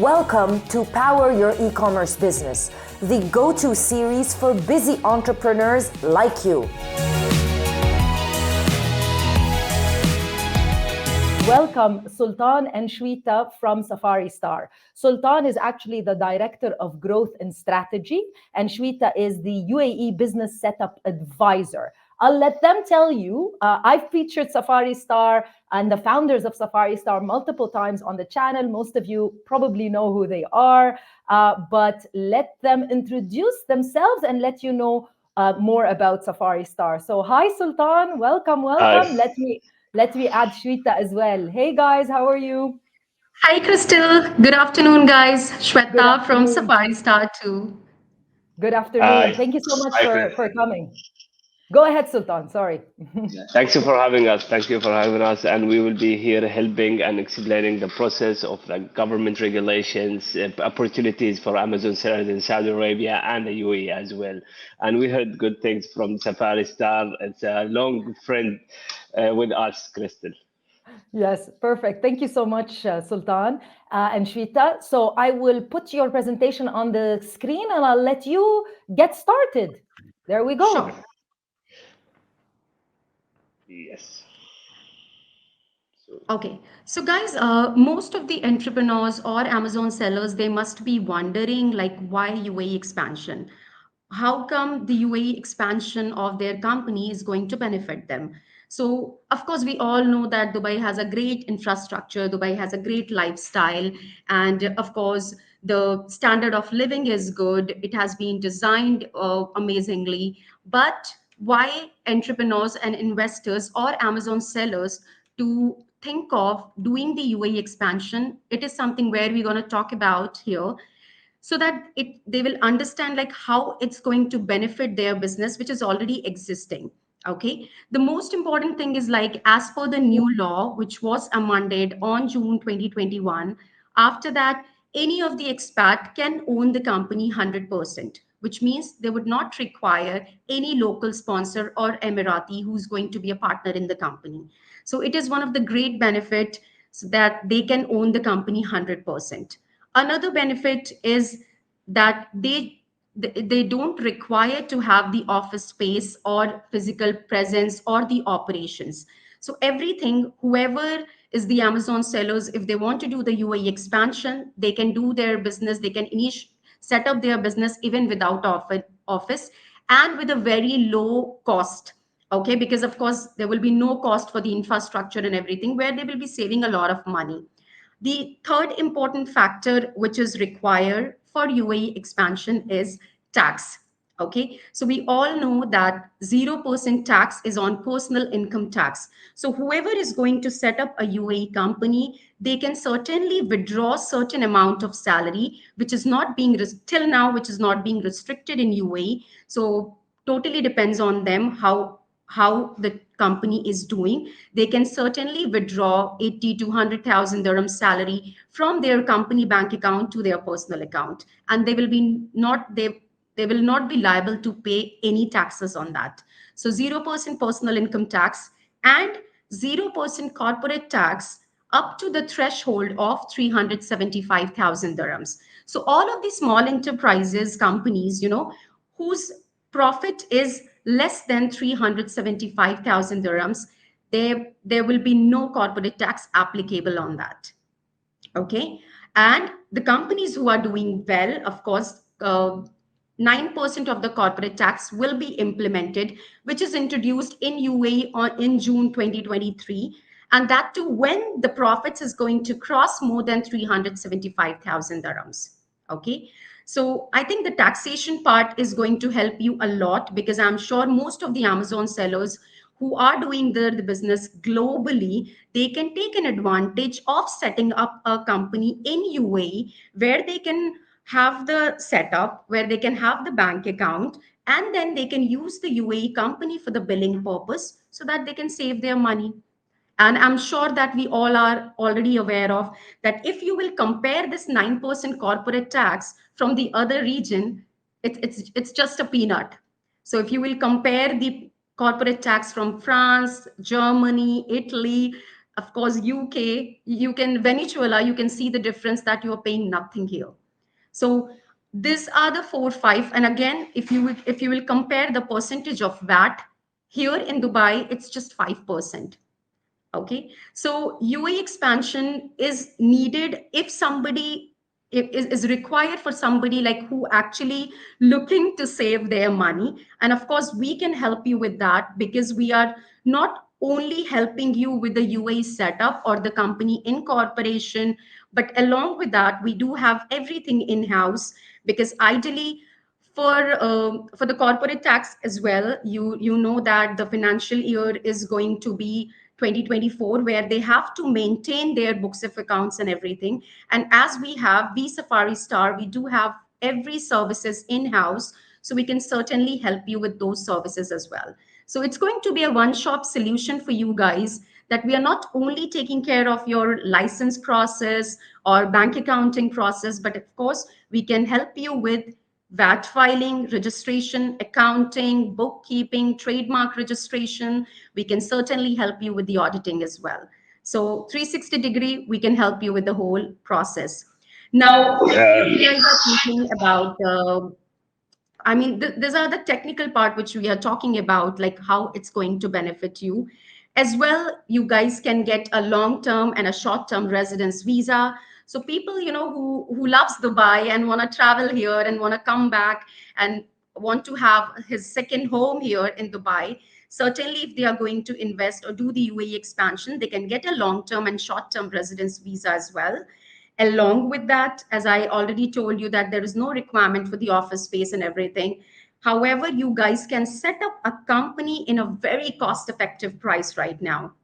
Welcome to Power Your E-commerce Business, the go-to series for busy entrepreneurs like you. Welcome Sultan and Shweta from Safari Star. Sultan is actually the Director of Growth and Strategy, and Shweta is the UAE Business Setup Advisor. I'll let them tell you. I've featured Safari Star and the founders of Safari Star multiple times on the channel. Most of you probably know who they are, but let them introduce themselves and let you know more about Safari Star. So hi Sultan, welcome. Hi. Let me add Shweta as well. Hey guys, how are you? Hi, Crystal. Good afternoon, guys. Good Shweta from afternoon. Safari Star 2. Good afternoon. Hi. Thank you so much Hi, for coming. Go ahead, Sultan. Sorry. Thank you for having us. Thank you for having us. And we will be here helping and explaining the process of government regulations, opportunities for Amazon sellers in Saudi Arabia and the UAE as well. And we heard good things from Safari Star. It's a long friend with us, Crystal. Yes, perfect. Thank you so much, Sultan and Shweta. So I will put your presentation on the screen and I'll let you get started. There we go. Sure. Yes. Okay. So, guys, most of the entrepreneurs or Amazon sellers, they must be wondering, like, why UAE expansion? How come the UAE expansion of their company is going to benefit them? So, of course, we all know that Dubai has a great infrastructure, Dubai has a great lifestyle, and of course, the standard of living is good. It has been designed amazingly. But why entrepreneurs and investors or Amazon sellers to think of doing the UAE expansion? It is something where we're going to talk about here so that they will understand like how it's going to benefit their business which is already existing. Okay, the most important thing is like as per the new law which was amended on June 2021, after that any of the expat can own the company 100%, which means they would not require any local sponsor or Emirati who's going to be a partner in the company. So it is one of the great benefits that they can own the company 100%. Another benefit is that they don't require to have the office space or physical presence or the operations. So everything, whoever is the Amazon sellers, if they want to do the UAE expansion, they can do their business, they can set up their business even without office and with a very low cost. Okay, because of course there will be no cost for the infrastructure and everything, where they will be saving a lot of money. The third important factor which is required for UAE expansion is tax. Okay, so we all know that 0% tax is on personal income tax. So whoever is going to set up a UAE company, they can certainly withdraw certain amount of salary, which is not being till now, which is not being restricted in UAE. So totally depends on them how the company is doing. They can certainly withdraw 80 to 100,000 dirham salary from their company bank account to their personal account, and they will not be liable to pay any taxes on that. So 0% personal income tax and 0% corporate tax up to the threshold of 375,000 dirhams. So all of these small enterprises companies, whose profit is less than 375,000 dirhams, there will be no corporate tax applicable on that. Okay, and the companies who are doing well, of course, 9% of the corporate tax will be implemented, which is introduced in UAE in June 2023, and that too when the profits is going to cross more than 375,000 dirhams. Okay, so I think the taxation part is going to help you a lot, because I'm sure most of the Amazon sellers who are doing the business globally, they can take an advantage of setting up a company in UAE where they can have the setup, where they can have the bank account, and then they can use the UAE company for the billing purpose so that they can save their money. And I'm sure that we all are already aware of that if you will compare this 9% corporate tax from the other region, it's just a peanut. So if you will compare the corporate tax from France, Germany, Italy, Of course, UK, you can Venezuela, you can see the difference that you're paying nothing here. So these are the 4 5. And again, if you will compare the percentage of VAT here in Dubai, it's just 5%. Okay, so UAE expansion is needed if somebody is required for somebody like who actually looking to save their money. And of course, we can help you with that, because we are not only helping you with the UAE setup or the company incorporation, but along with that, we do have everything in house. Because ideally, for the corporate tax as well, you know that the financial year is going to be 2024, where they have to maintain their books of accounts and everything. And as we Safari Star, we do have every services in house, so we can certainly help you with those services as well. So it's going to be a one shop solution for you guys, that we are not only taking care of your license process or bank accounting process, but of course we can help you with VAT filing, registration, accounting, bookkeeping, trademark registration. We can certainly help you with the auditing as well. So 360-degree, we can help you with the whole process. Now, if you guys are thinking about these are the technical part which we are talking about, like how it's going to benefit you. As well, you guys can get a long-term and a short-term residence visa. So people, who loves Dubai and want to travel here and want to come back and want to have his second home here in Dubai, certainly if they are going to invest or do the UAE expansion, they can get a long-term and short-term residence visa as well. Along with that, as I already told you, that there is no requirement for the office space and everything. However, you guys can set up a company in a very cost effective price right now.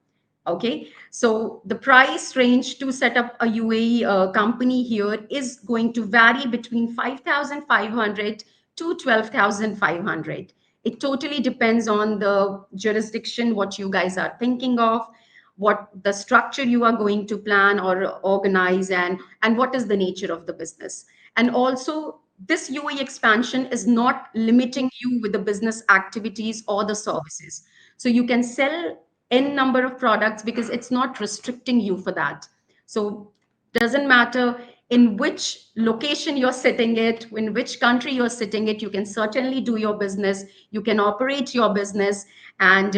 Okay, so the price range to set up a UAE company here is going to vary between 5,500 to 12,500. It totally depends on the jurisdiction, what you guys are thinking of, what the structure you are going to plan or organize, and what is the nature of the business. And also, this UAE expansion is not limiting you with the business activities or the services. So you can sell n number of products, because it's not restricting you for that. So doesn't matter in which location you're sitting it, in which country you're sitting it, you can certainly do your business, you can operate your business, and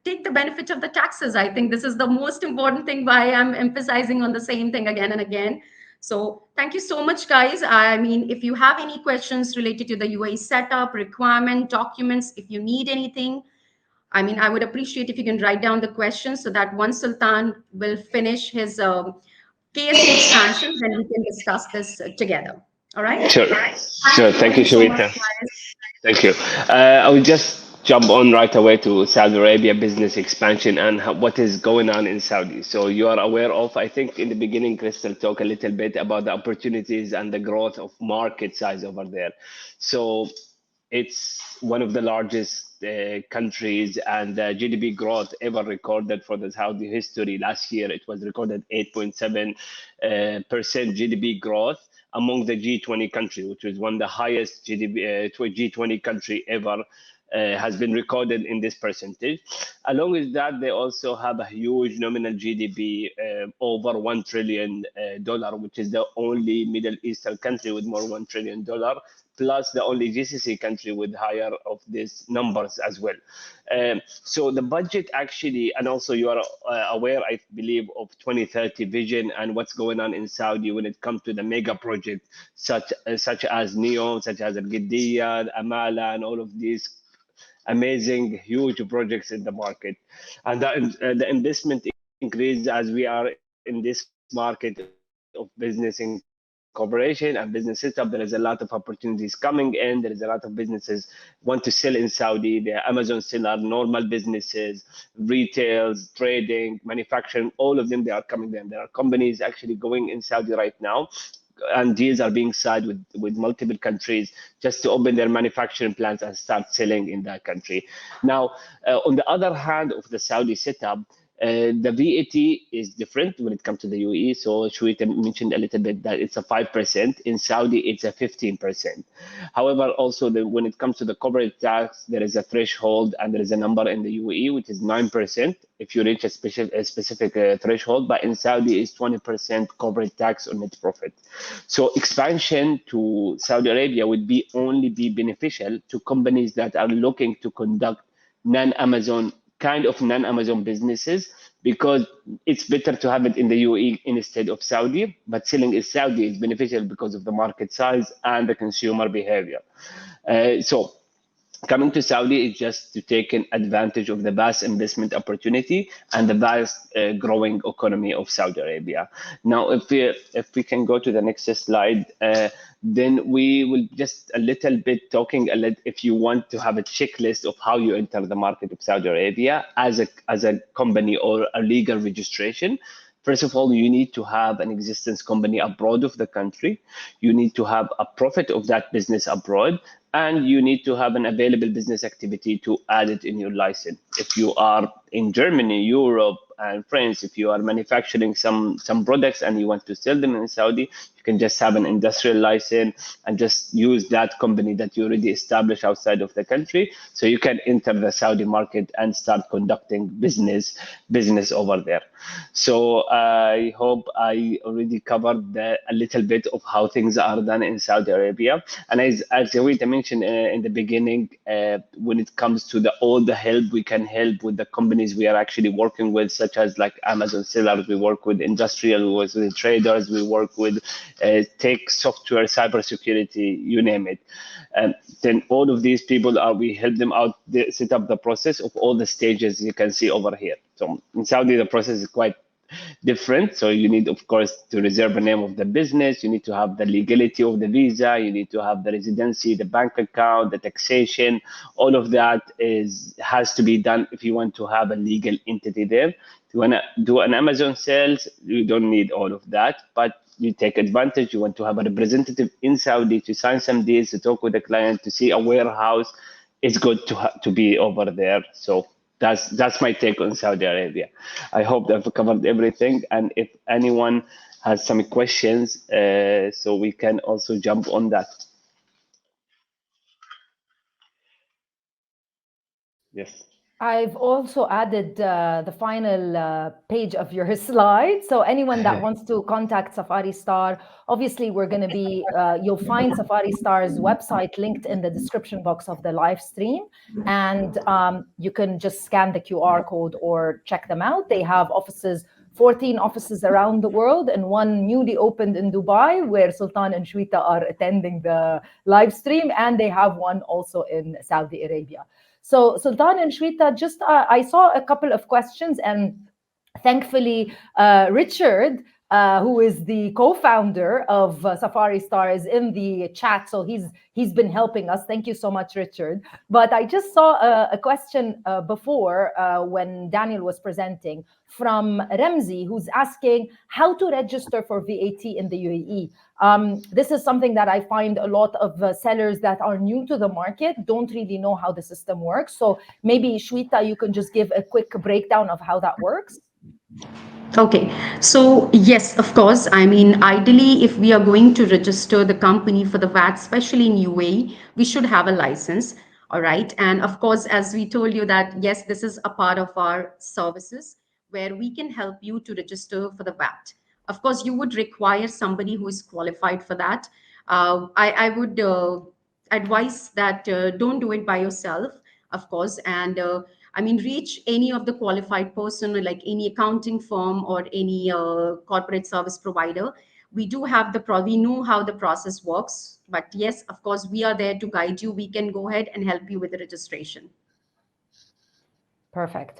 take the benefit of the taxes. I think this is the most important thing, why I'm emphasizing on the same thing again and again. So thank you so much, guys. I mean, if you have any questions related to the UAE setup, requirement, documents, if you need anything, I mean, I would appreciate if you can write down the questions, so that once Sultan will finish his KSA expansion, then we can discuss this together. All right? Sure, sure. Thank Thank you, you so much, Shawita. guys. Thank you. I will just jump on right away to Saudi Arabia business expansion and what is going on in Saudi. So you are aware of, I think in the beginning, Crystal talked a little bit about the opportunities and the growth of market size over there. So it's one of the largest countries, and GDP growth ever recorded for the Saudi history. Last year, it was recorded 8.7% GDP growth among the G20 country, which is one of the highest GDP G20 country ever. Has been recorded in this percentage. Along with that, they also have a huge nominal GDP, over $1 trillion, which is the only Middle Eastern country with more $1 trillion, plus the only GCC country with higher of these numbers as well. So the budget actually, and also you are aware, I believe, of 2030 vision and what's going on in Saudi when it comes to the mega project, such as NEOM, such as Al Qiddiya, Amala, and all of these amazing, huge projects in the market. And the investment increase as we are in this market of business incorporation and business setup. There is a lot of opportunities coming in. There is a lot of businesses want to sell in Saudi. The Amazon seller, normal businesses, retails, trading, manufacturing, all of them, they are coming there. There are companies actually going in Saudi right now, and deals are being signed with multiple countries just to open their manufacturing plants and start selling in that country. Now, on the other hand of the Saudi setup, The VAT is different when it comes to the UAE. So Shweta mentioned a little bit that it's a 5%. In Saudi, it's a 15%. However, also when it comes to the corporate tax, there is a threshold and there is a number in the UAE, which is 9% if you reach a specific threshold. But in Saudi, it's 20% corporate tax on net profit. So expansion to Saudi Arabia would only be beneficial to companies that are looking to conduct non-Amazon businesses, because it's better to have it in the UAE instead of Saudi. But selling in Saudi is beneficial because of the market size and the consumer behavior. So coming to Saudi is just to take advantage of the vast investment opportunity and the vast growing economy of Saudi Arabia. Now, if we can go to the next slide, then we will just a little bit talking if you want to have a checklist of how you enter the market of Saudi Arabia as a company or a legal registration. First of all, you need to have an existence company abroad of the country. You need to have a profit of that business abroad, and you need to have an available business activity to add it in your license. If you are in Germany, Europe, and France, if you are manufacturing some products and you want to sell them in Saudi, you can just have an industrial license and just use that company that you already established outside of the country. So you can enter the Saudi market and start conducting business over there. So I hope I already covered a little bit of how things are done in Saudi Arabia. And as Zawita mentioned in the beginning, when it comes to all the help we can help with the companies we are actually working with, such as like Amazon sellers, we work with industrial, we work with traders, we work with tech, software, cybersecurity, you name it. And then all of these people we help them out, set up the process of all the stages you can see over here. So in Saudi, the process is quite different. So you need, of course, to reserve the name of the business. You need to have the legality of the visa. You need to have the residency, the bank account, the taxation. All of that has to be done if you want to have a legal entity there. If you want to do an Amazon sales, you don't need all of that, but you take advantage. You want to have a representative in Saudi to sign some deals, to talk with the client, to see a warehouse. It's good to be over there. So that's my take on Saudi Arabia. I hope that I've covered everything. And if anyone has some questions, so we can also jump on that. Yes. I've also added the final page of your slide. So anyone that wants to contact Safari Star, obviously we're going to be, you'll find Safari Star's website linked in the description box of the live stream. And you can just scan the QR code or check them out. They have 14 offices around the world, and one newly opened in Dubai where Sultan and Shweta are attending the live stream. And they have one also in Saudi Arabia. So Sultan and Shweta, just I saw a couple of questions, and thankfully Richard, who is the co-founder of Safari Star, is in the chat, so he's been helping us. Thank you so much, Richard. But I just saw a question before when Daniel was presenting from Ramzi, who's asking how to register for VAT in the UAE. This is something that I find a lot of sellers that are new to the market don't really know how the system works. So maybe Shweta, you can just give a quick breakdown of how that works. Okay, so yes, of course. I mean, ideally, if we are going to register the company for the VAT, especially in UAE, we should have a license. All right. And of course, as we told you that, yes, this is a part of our services where we can help you to register for the VAT. Of course, you would require somebody who is qualified for that. I would advise that don't do it by yourself, of course. And I mean, reach any of the qualified person, like any accounting firm or any corporate service provider. We do have we know how the process works. But yes, of course, we are there to guide you. We can go ahead and help you with the registration. Perfect.